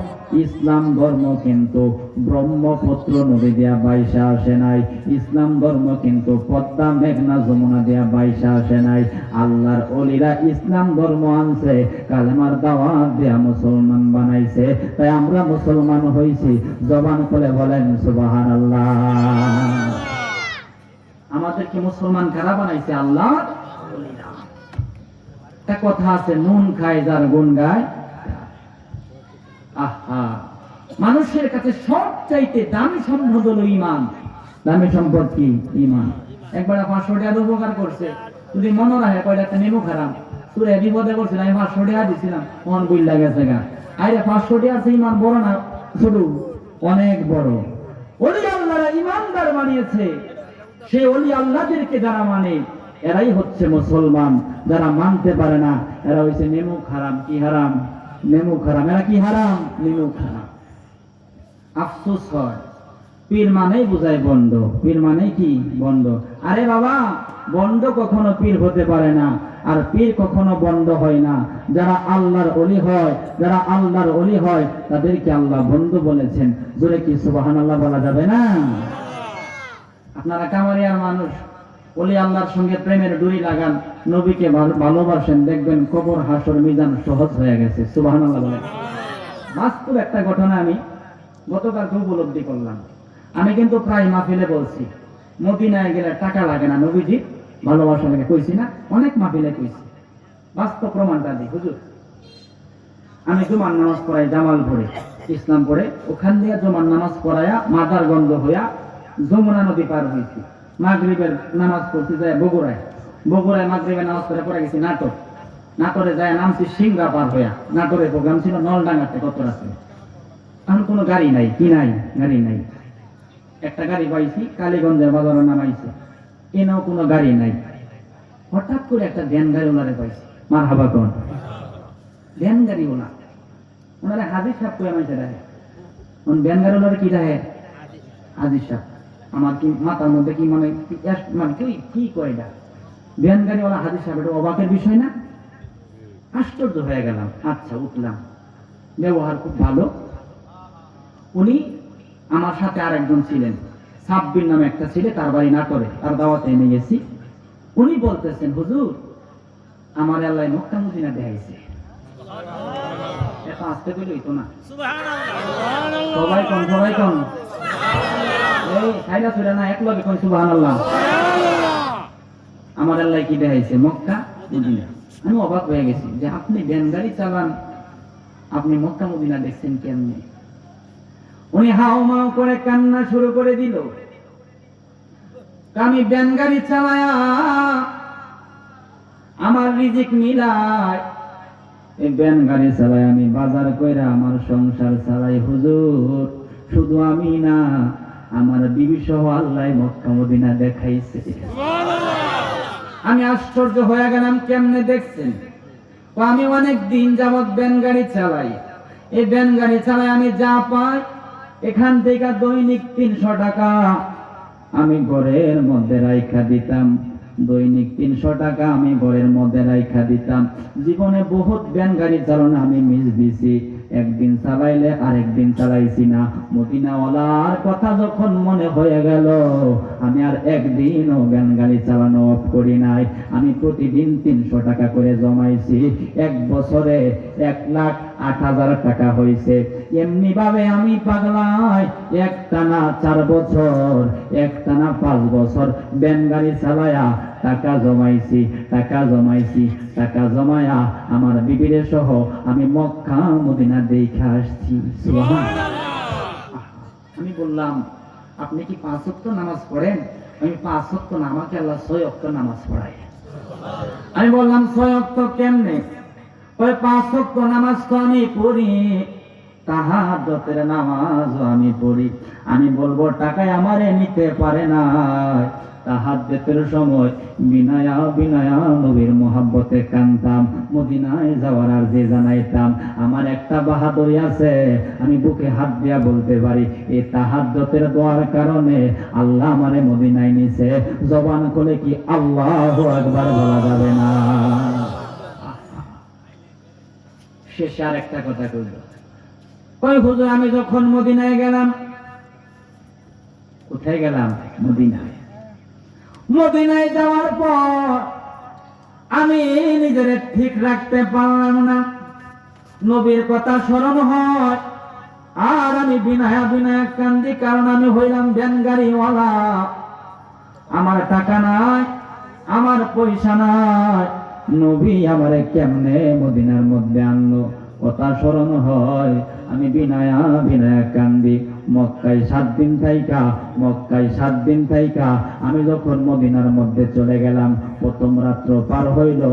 ইসলাম ধর্ম কিন্তু ব্রহ্মপুত্র নদী দিয়া বাইসা আসে নাই। ইসলাম ধর্ম কিন্তু পদ্মা মেঘনা যমুনা দিয়া বাইসা আসে নাই। আল্লাহর ওলিরা ইসলাম ধর্ম আনছে, কালেমার দাওয়াত দিয়া মুসলমান বানাইছে। তাই আমরা মুসলমান হইছি। জবান খুলে বলেন সুবহানাল্লাহ। আমাদেরকে মুসলমান কারা বানাইছে? আল্লাহর ওলিরা। একটা কথা আছে, নুন খায় যার গুণ গায়। আহা, মানুষের কাছে সবচাইতে দামি সম্পদ হলো ঈমান। দামি সম্পদ কি? ঈমান। একবার 500 টাকার উপকার করছে, যদি মনে রাখে কয়টা একটা নেমু খারাপ সুরে বিপদে করছিল, আমি 500 টাকা দিছিলাম, মন বুঝ লাগেছে গা। আরে 500 টাকা আছে, ঈমান বড় না ছোট? অনেক বড়। ওলি আল্লাহরা ঈমানদার বানিয়েছে। সে ওলি আল্লাহদেরকে যারা মানে এরাই হচ্ছে মুসলমান। যারা মানতে পারে না এরা হইছে নেমু হারাম। কি হারাম? নেমু হারাম। এরা কি হারাম? নেমু হারাম। আফসোস হয়, পীর মানেই বোঝায় বন্ড। পীর মানেই কি? বন্ড। আরে বাবা, বন্ড কখনো পীর হতে পারে না, আর পীর কখনো বন্ড হয় না। যারা আল্লাহর ওলি হয়, যারা আল্লাহর ওলি হয় তাদেরকে আল্লাহ বন্ধু বলেছেন। জোরে কি সুবহানাল্লাহ বলা যাবে না? আপনারা কামারিয়ার মানুষ, ওলি আল্লাহর সঙ্গে প্রেমের ডুরি লাগান, নবীকে ভালোবাসেন, দেখবেন কবর হাসর মিজান সহজ হয়ে গেছে। সুবহানাল্লাহ বলেন। বাস্তব একটা ঘটনা আমি গতকালকে উপলব্ধি করলাম। আমি কিন্তু প্রায় মাহফিলে বলছি মদিনায় গেলে টাকা লাগে না, নবীজি ভালোবাসা লাগে। কইছি না? অনেক মাহফিলে কইছি। বাস্তব প্রমাণটা দিই হুজুর। আমি জুমার নামাজ পড়াই জামালপুরে, ইসলামপুরে। ওখান দিয়ে জুমার নামাজ পড়াইয়া মাদার গন্ধ হইয়া যমুনা নদী পার হয়েছি, মাগরিবের নামাজ পড়তে যায় বগুড়ায়, বগুড়ায় মাগরিবের নামাজ পড়ে গেছি নাটোর, নাটোরে যায় নামছি সিংড়া পার হইয়া, নাটোরের প্রোগ্রাম ছিল নলডাঙ্গাতে কত রাস্তা, এখন কোনো গাড়ি নাই, কি নাই, গাড়ি নাই। একটা গাড়ি পাইছি কালীগঞ্জের বাজারে নামাইছে, এনাও কোনো গাড়ি নাই। হঠাৎ করে একটা ভ্যান গাড়িওয়ালারে পাইছি, মার হাবা কোন ভ্যান গাড়িওয়ালা, ওনারা হাজির সাহেব করে আমাকে রাখে, ভ্যান গাড়িওয়ালারে কি রাখে হাজির সাহেব। আমার কি মাথার মধ্যে কি মানে মানে কি কয়টা ভ্যান গাড়িওয়ালা হাজির সাহেব, এটা অবাকের বিষয় না? আশ্চর্য হয়ে গেলাম। আচ্ছা উঠলাম, ব্যবহার খুব ভালো। উনি আমার সাথে আরেকজন ছিলেন, সাব্বির নামে একটা ছেলে, তার বাড়ি নাটোরে, তার দাওয়াতে এনে গেছি। উনি বলতেছেন, হুজুর আমার আল্লাহ মক্কা মদিনা দেখাইছে। এত আস্তে করে হইতো না, সবাই কম, সবাই কম, এই খাইলা ছুড়া না, এক লগে কোন সুবহানাল্লাহ। আমার আল্লাহ কি দেখাইছে? Mecca Medina. আমি অবাক হয়ে গেছি যে আপনি ভ্যান গাড়ি চালান, আপনি মক্কা মদিনা দেখছেন কেমনে? উনি হাও মাও করে কান্না শুরু করে দিল। আমি ভ্যান গাড়ি চালায়া আমার রিজিক মিলাই, এই ভ্যান গাড়ি চালাই আমি বাজার কইরা আমার সংসার চালাই। হুজুর শুধু আমি না, আমার বিবি সহ আল্লাহ মক্কা মদিনা দেখাইছে। আমি আশ্চর্য হয়ে গেলাম, কেমনে দেখছেন? আমি অনেক দিন যাবৎ ভ্যান গাড়ি চালাই, এই ভ্যান গাড়ি চালাই আমি যা পাই এখান থেকে দৈনিক 300 টাকা আমি ঘরের মধ্যে রাইখা দিতাম, দৈনিক 300 টাকা আমি ঘরের মধ্যে রাইখা দিতাম। জীবনে বহুত ভ্যান গাড়ি চালানো আমি মিস দিছি, একদিন চালাইলে আরেকদিন চালাইছি না। মদিনাওয়ালার কথা যখন মনে হয়ে গেল, আমি আর একদিনও ভ্যান গাড়ি চালানো অফ করি নাই। আমি প্রতিদিন 300 টাকা করে জমাইছি, এক বছরে 1,08,000 টাকা হয়েছে। এমনি ভাবে আমি পাগলায় একটানা 4 বছর, একটানা 5 বছর ভ্যান গাড়ি চালায়া টাকা জমাইছি, টাকা জমাইছি, টাকা জমায়া আমার বিবিরে সহ আমি মক্কা মদিনা দেখে আসছি। আমি বললাম, আপনি কি 5 ওয়াক্ত নামাজ পড়েন? আমি 5 ওয়াক্ত না, আমাকে আল্লাহ 6 ওয়াক্ত নামাজ পড়ায়। আমি বললাম 6 ওয়াক্ত কেমনে? ওই 5 ওয়াক্ত নামাজ তো আমি পড়ি, তাহাজ্জুদের নামাজও আমি পড়ি। আমি বলবো টাকায় আমারে নিতে পারে না। তাহাজ্জুদের সময় বিনায়া বিনায়া নবীর মোহাব্বতে কাঁদতাম, মদিনায় যাওয়ার আরজি জানাইতাম। আমার একটা বাহাদুরি আছে, আমি বুকে হাত দিয়া বলতে পারি, এই তাহাজ্জুদের দোয়ার কারণে আল্লাহ আমারে মদিনায় নিছে। জবান খুলে কি আল্লাহু আকবার বলা যাবে না? শেষে আর একটা কথা কইল, কই হুজুর আমি যখন মদিনায় গেলাম, কোথায় গেলাম? মদিনায়। মদিনায় যাওয়ার পর আমি নিজের ঠিক রাখতে পারলাম না, নবীর কথা স্মরণ হয় আর আমি বিনায়া বিনায়া কান্দি, কারণ আমি হইলাম ভ্যান গাড়িওয়ালা। আমার টাকা নাই, আমার পয়সা নাই, নবী আমারে কেমনে মদিনার মধ্যে আনলো, কথা স্মরণ হয়। আমি বিনায়া বিনায়া কান্দি। মক্কায় 7 দিন থাইকা, মক্কায় 7 দিন থাইকা আমি যখন মদিনার মধ্যে চলে গেলাম, প্রথম রাত্র পার হইল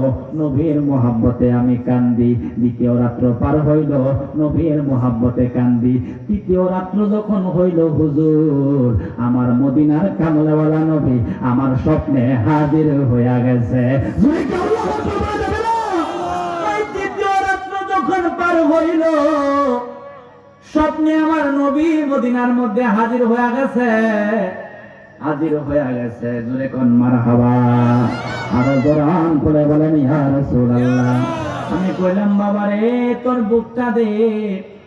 নবীর মোহাব্বতে আমি কান্দি, দ্বিতীয় রাত্র পার হইল নবীর মোহাব্বতে কান্দি, তৃতীয় রাত্র যখন হইল হুজুর আমার মদিনার কামলাওয়ালা নবী আমার স্বপ্নে হাজির হইয়া গেছে। তৃতীয় রাত্র যখন পার হইল, স্বপ্নে আমার নবী মদিনার মধ্যে হাজির হয়ে গেছে, হাজির হয়ে গেছে। জোরে কোন মারহাবা, আরো জোরান করে বলেন ইয়া রাসূলুল্লাহ। আমি কইলাম, বাবা রে তোর বুকটা দে,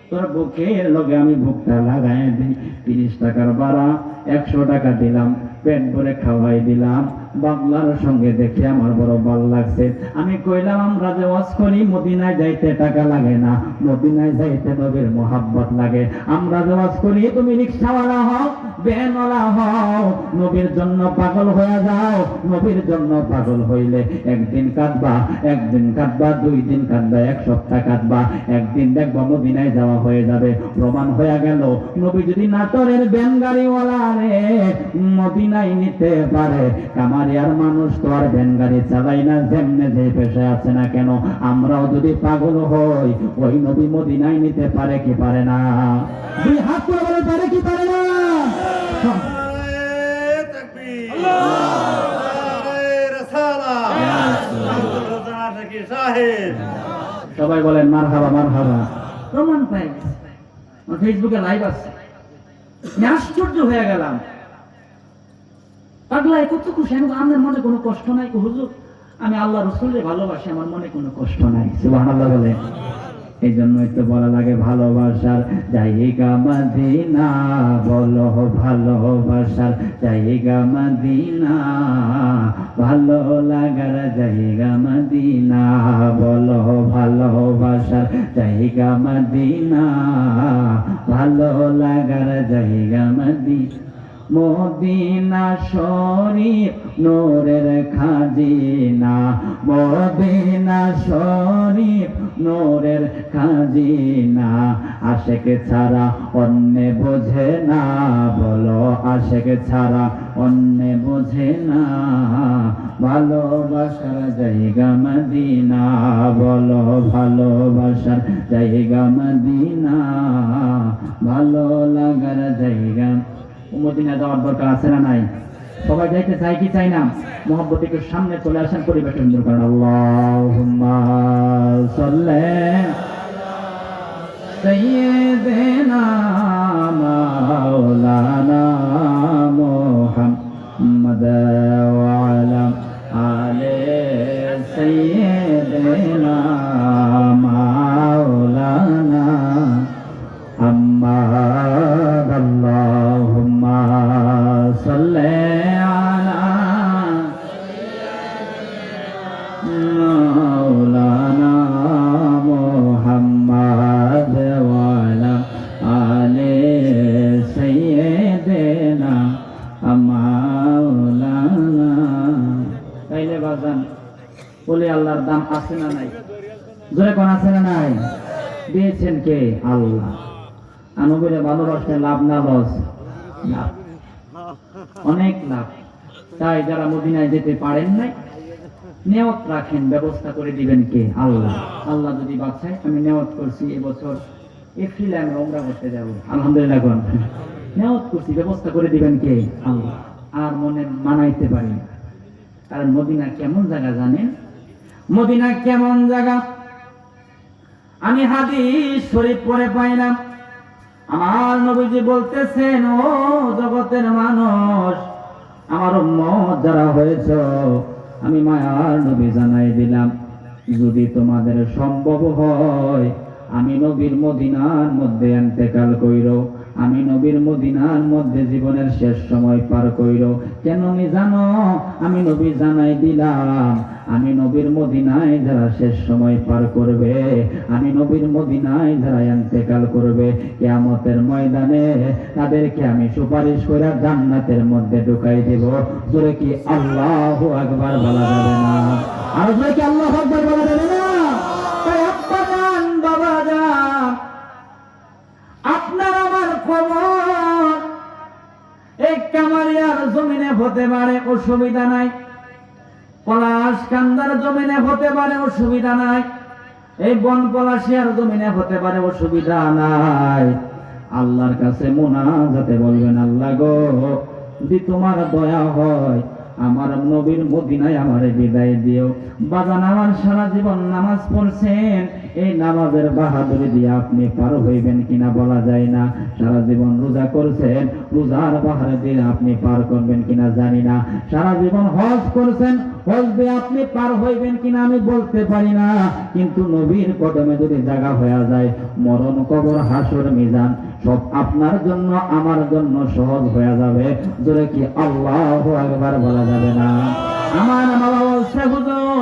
তোর বুকের লগে আমি বুকটা লাগাই দিই। 30 টাকার ভাড়া 100 টাকা দিলাম, পেট ভরে খাওয়াই দিলাম। বাংলার সঙ্গে দেখে আমার বড় ভালো লাগছে। আমি কইলাম, আমরা যে ওয়াজ করি মদিনায় যাইতে টাকা লাগে না, মদিনায় যাইতে নবীর মোহাব্বত লাগে। আমরা যে ওয়াজ করি তুমি রিকশাওয়ালা হও, বেনলা হও, নবীর জন্য পাগল হয়ে যাও। নবীর জন্য পাগল হইলে একদিন কাঁদবা, একদিন কাঁদবা, 2 দিন কাঁদবা, 1 সপ্তাহ কাঁদবা, একদিন দেখবা মদিনায় যাওয়া হয়ে যাবে। প্রমাণ হয়ে গেল নবী যদি নাটোরের ভ্যান গাড়িওয়ালা রে মদিনায় নিতে পারে, কামারিয়ার মানুষ তো আর ভ্যান গাড়ি চালাই না, যেমনে যে পেশায় আছে না কেন, আমরাও যদি পাগল হই ওই নবী মদিনায় নিতে পারে কি পারে না? 2 হাত করে বলে পারে কি পারে না? সবাই বলেন মারহাবা মারহাবা। প্রমাণ পাই গেছে, ফেসবুকে লাইভ আছে। আমি আশ্চর্য হয়ে গেলাম, পাগলায় কত খুশি। আমার মনে কোনো কষ্ট নাই, হুজুর আমি আল্লাহ রসুলের ভালোবাসি, আমার মনে কোনো কষ্ট নাই। সুবহানাল্লাহ বলে। এই জন্যই তো বলা লাগে ভালোবাসার জায়গা মদিনা, বলো ভালোবাসার জায়গা মদিনা, ভালো লাগার জায়গা মদিনা, বলো ভালোবাসার জায়গা মদিনা, ভালো লাগার জায়গা মদিনা। মদিনা শরীফ নূরের খাজিনা, মদিনা শরীফ নূরের খাজিনা, আশেক ছাড়া অন্য বোঝে না, বলো আশেক ছাড়া অন্য বোঝে না, ভালোবাসার জায়গা মদিনা, বলো ভালোবাসার জায়গা মদিনা, ভালো লাগার জায়গা। মদিনা যাওয়ার দরকার আছে না নাই? সবাই যাইতে চাই কি চাই না? মোহাম্মদ একটু সামনে চলে আসেন, পরিবেশন করেন। আল্লাহুম্মা সাল্লি সাইয়্যিদিনা মাওলানা মুহাম্মদ ওয়া আলা আলি সাইয়্যিদিনা মাওলানা মুহাম্মদ। আল্লাহুম্মা সাল্লি আলা মাওলানা মুহাম্মদ ওয়া আলা আলি সাইয়্যিদিনা মাওলানা। তাইলে বাজান বলে আল্লাহর দাম আছে না নাই? জোরে কোন আছে না নাই? দিয়েছেন কে? আল্লাহ। নবীরে ভালোবাসলে লাভ না লস? লাভ, অনেক লাভ। তাই যারা মদিনায় যেতে পারেন নাই, নিয়ত রাখেন, ব্যবস্থা করে দিবেন কে? আল্লাহ। আল্লাহ যদি বাঁচায়, আমি নিয়ত করছি এবছর এপ্রিলে আমি উমরা করতে যাব, আলহামদুলিল্লাহ। নিয়ত করছি, ব্যবস্থা করে দিবেন কে? আল্লাহ। আর মনে মানাইতে পারি না, কারণ মদিনা কেমন জায়গা জানেন? মদিনা কেমন জায়গা আমি হাদিস শরীফ পড়ে পাইলাম। আমার নবীজি বলতেছেন, ও জগতের মানুষ, আমার উম্মত যারা হয়েছে, আমি মায়ার নবী জানাই দিলাম, যদি তোমাদের সম্ভব হয় আমি নবীর মদিনার মধ্যে ইন্তেকাল কইরো, আমি নবীর মদিনার মধ্যে জীবনের শেষ সময় পার কইরো। কেন আমি জানো? আমি নবী জানাই দিলাম, আমি নবীর মদিনায় যারা শেষ সময় পার করবে, আমি নবীর মদিনায় যারা ইন্তেকাল করবে, কিয়ামতের ময়দানে তাদেরকে আমি সুপারিশ করে জান্নাতের মধ্যে ঢুকাই দেব। জোরে কি আল্লাহু আকবার বলা যাবে না? আর জোরে কি আল্লাহু আকবার বলা যাবে না? তাই আপনার বাবা যান, আপনার আমার খবর এই কামারিয়ার জমিনে হতে পারে, অসুবিধা নাই। পলাশ কান্দার জমিনে হতে পারে, অসুবিধা নাই। এই বন পলাশিয়ার জমিনে হতে পারে, অসুবিধা নাই। আল্লাহর কাছে মুনাজাতে বলবেন, আল্লাহ গো, যদি তোমার দয়া হয় আমার নবীর মদিনায় আমারে বিদায় দিও। বাজান আমার সারা জীবন নামাজ পড়ছেন, এই নামাজের বাহাদুরি দিয়ে আপনি পার হইবেন কিনা বলা যায় না। সারা জীবন রোজা করছেন, রোজার বাহাদুরি দিয়ে আপনি পার করবেন কিনা জানি না। সারা জীবন হজ করছেন, হজ দিয়ে আপনি পার হইবেন কিনা আমি বলতে পারি না। কিন্তু নবীর কদমে যদি জায়গা হয়ে যায়, মরণ, কবর, হাসর, মিজান সব আপনার জন্য আমার জন্য সহজ হয়ে যাবে। জোরে কি আল্লাহু আকবার বলা যাবে না? আমার বাবা বলছে, হুজুর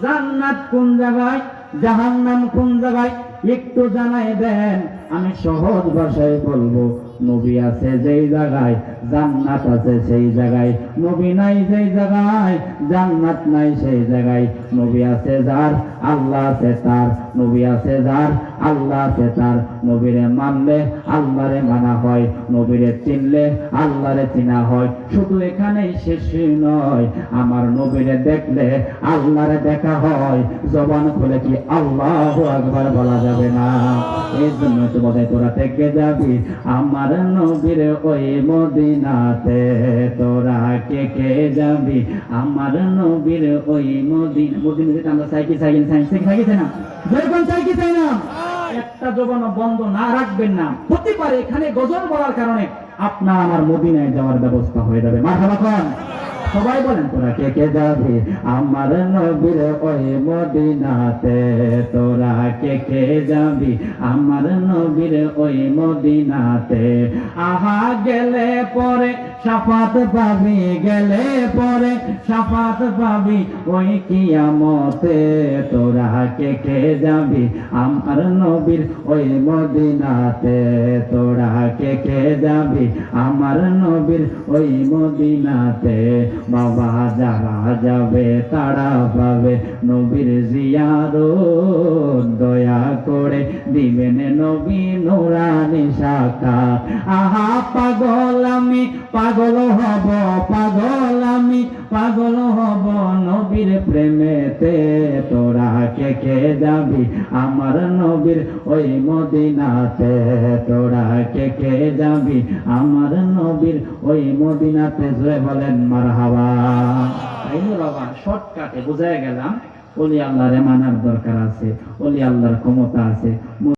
জান্নাত কোন জায়গায়, জাহান্নাম কোন জায়গায় একটু জানাই দেন। আমি সহজ ভাষায় বলবো, নবী আছে যেই জায়গায় জান্নাত আছে সেই জায়গায়, নবী নাই যেই জায়গায় জান্নাত নাই সেই জায়গায়। নবী আছে যার আল্লাহ আছে তার, নবী আছে যার আল্লাহ আছে তার। নবীরে মানলে আল্লাহরে মানা হয়, নবীরে চিনলে আল্লাহরে চিনা হয়। শুধু এখানেই শেষ নয়, আমার নবীরে দেখলে আল্লাহরে দেখা হয়। জবান খুলে কি আল্লাহু আকবার বলা যাবে না? এই জন্য তো বলে তোরা থেকে যাবি আমার নবীর ওই মদিনাতে, তোরা কে কে যাবি আমার নবীর ওই মদিনাতে। আমরা চাই কি চাই না? যেরকম চাই কি চাই না? একটা জবান বন্ধ না রাখবেন না। হতে পারে এখানে গজল বলার কারণে আপনার আমার মদিনায় যাওয়ার ব্যবস্থা হয়ে যাবে। মারহাবা কোন? সবাই বলেন তোরা কে কে যাবি আমার নবীর ওই মদিনাতে, তোরা কে কে যাবি আমার নবীর ওই মদিনাতে। আহা গেলে পরে শাফাত পাবি, গেলে পরে শাফাত পাবি ওই কিয়ামতে। তোরা কে কে যাবি আমার নবীর ওই মদিনাতে, তোরা কে কে যাবি আমার নবীর ওই মদিনাতে। বাবা যারা যাবে তারা পাবে নবীর জিয়ারত, দয়া করে দিবেন নবী নুরানি সাক্ষাৎ। আহা পাগল আমি পাগল হব, পাগল আমি পাগল হব নবীর প্রেমেতে। তোরা কে কে যাবি আমার নবীর ওই মদিনাতে, তোরা কে কে যাবি আমার নবীর ওই মদিনাতে। জোরে বলেন মারহাবা। তাইলে বাবা শর্টকাটে বুঝায় গেলাম ওলি আল্লাহরে মানার দরকার আছে, ওলি আল্লাহর ক্ষমতা আছে।